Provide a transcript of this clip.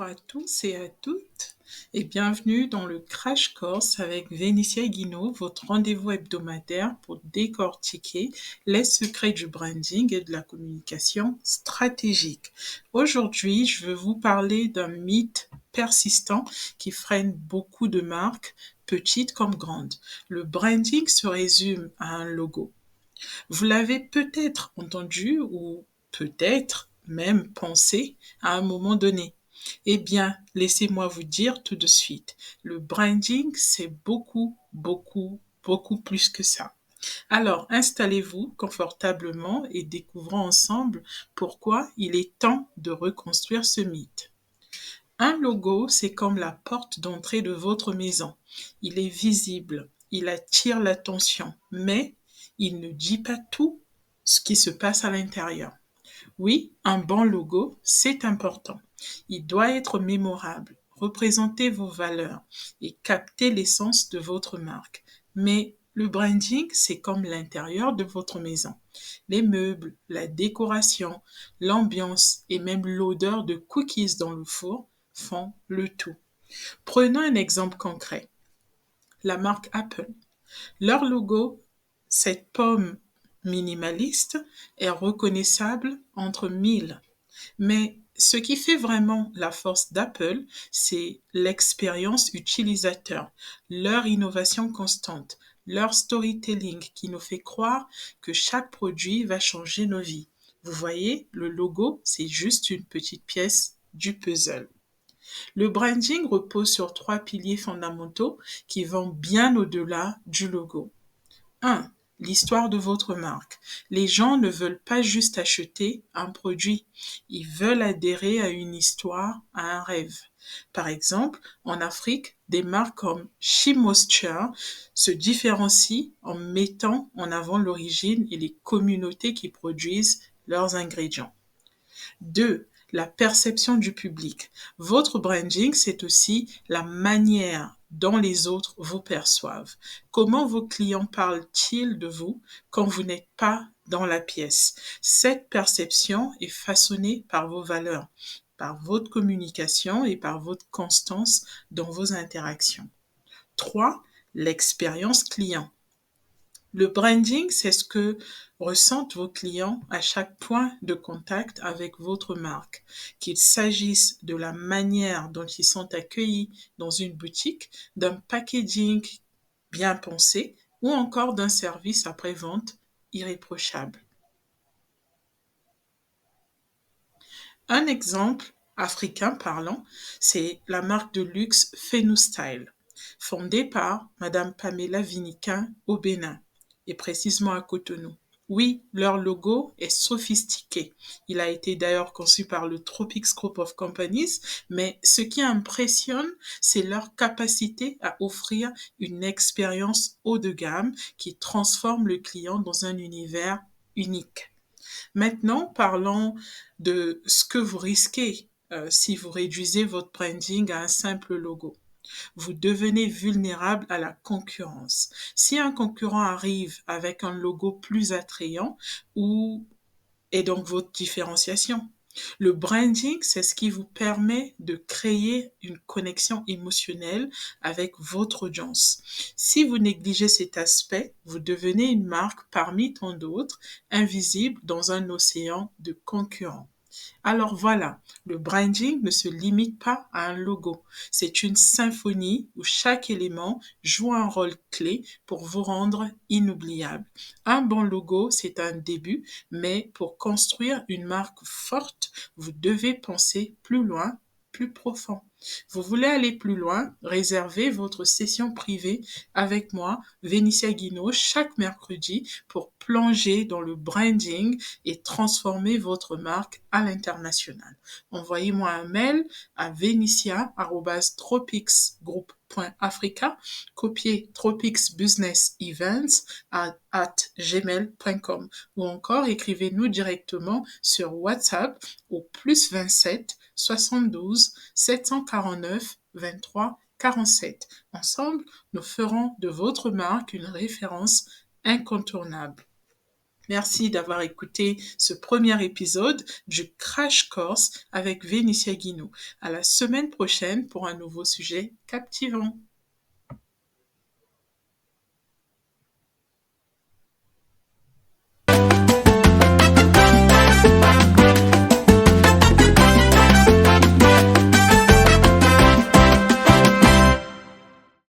à tous et à toutes et bienvenue dans le Crash Course avec Vénitia Guinaud, votre rendez-vous hebdomadaire pour décortiquer les secrets du branding et de la communication stratégique. Aujourd'hui, je veux vous parler d'un mythe persistant qui freine beaucoup de marques, petites comme grandes. Le branding se résume à un logo. Vous l'avez peut-être entendu ou peut-être même pensé à un moment donné. Eh bien, laissez-moi vous dire tout de suite, le branding, c'est beaucoup, beaucoup, beaucoup plus que ça. Alors, installez-vous confortablement et découvrons ensemble pourquoi il est temps de reconstruire ce mythe. Un logo, c'est comme la porte d'entrée de votre maison. Il est visible, il attire l'attention, mais il ne dit pas tout ce qui se passe à l'intérieur. Oui, un bon logo, c'est important. Il doit être mémorable, représenter vos valeurs et capter l'essence de votre marque. Mais le branding, c'est comme l'intérieur de votre maison. Les meubles, la décoration, l'ambiance et même l'odeur de cookies dans le four font le tout. Prenons un exemple concret. La marque Apple. Leur logo, cette pomme minimaliste, est reconnaissable entre mille. Mais ce qui fait vraiment la force d'Apple, c'est l'expérience utilisateur, leur innovation constante, leur storytelling qui nous fait croire que chaque produit va changer nos vies. Vous voyez, le logo, c'est juste une petite pièce du puzzle. Le branding repose sur trois piliers fondamentaux qui vont bien au-delà du logo. 1. L'histoire de votre marque. Les gens ne veulent pas juste acheter un produit, ils veulent adhérer à une histoire, à un rêve. Par exemple, en Afrique, des marques comme She Moisture se différencient en mettant en avant l'origine et les communautés qui produisent leurs ingrédients. 2. La perception du public. Votre branding, c'est aussi la manière dont les autres vous perçoivent. Comment vos clients parlent-ils de vous quand vous n'êtes pas dans la pièce? Cette perception est façonnée par vos valeurs, par votre communication et par votre constance dans vos interactions. 3. L'expérience client. Le branding, c'est ce que ressentent vos clients à chaque point de contact avec votre marque, qu'il s'agisse de la manière dont ils sont accueillis dans une boutique, d'un packaging bien pensé ou encore d'un service après-vente irréprochable. Un exemple africain parlant, c'est la marque de luxe Fenustyle, fondée par Madame Pamela Viniquin au Bénin, et précisément à Cotonou. Oui, leur logo est sophistiqué. Il a été d'ailleurs conçu par le Tropics Group of Companies, mais ce qui impressionne, c'est leur capacité à offrir une expérience haut de gamme qui transforme le client dans un univers unique. Maintenant, parlons de ce que vous risquez si vous réduisez votre branding à un simple logo. Vous devenez vulnérable à la concurrence. Si un concurrent arrive avec un logo plus attrayant, où est donc votre différenciation? Le branding, c'est ce qui vous permet de créer une connexion émotionnelle avec votre audience. Si vous négligez cet aspect, vous devenez une marque parmi tant d'autres, invisible dans un océan de concurrents. Alors voilà, le branding ne se limite pas à un logo. C'est une symphonie où chaque élément joue un rôle clé pour vous rendre inoubliable. Un bon logo, c'est un début, mais pour construire une marque forte, vous devez penser plus loin, plus profond. Vous voulez aller plus loin? Réservez votre session privée avec moi, Vénitia Guinaud, chaque mercredi pour plonger dans le branding et transformer votre marque à l'international. Envoyez-moi un mail à venicia@tropicsgroup.africa, copiez Tropics Business Events at gmail.com ou encore écrivez-nous directement sur WhatsApp au plus 27 72 749 23 47. Ensemble, nous ferons de votre marque une référence incontournable. Merci d'avoir écouté ce premier épisode du Crash Course avec Vénitia Guinaud. À la semaine prochaine pour un nouveau sujet captivant.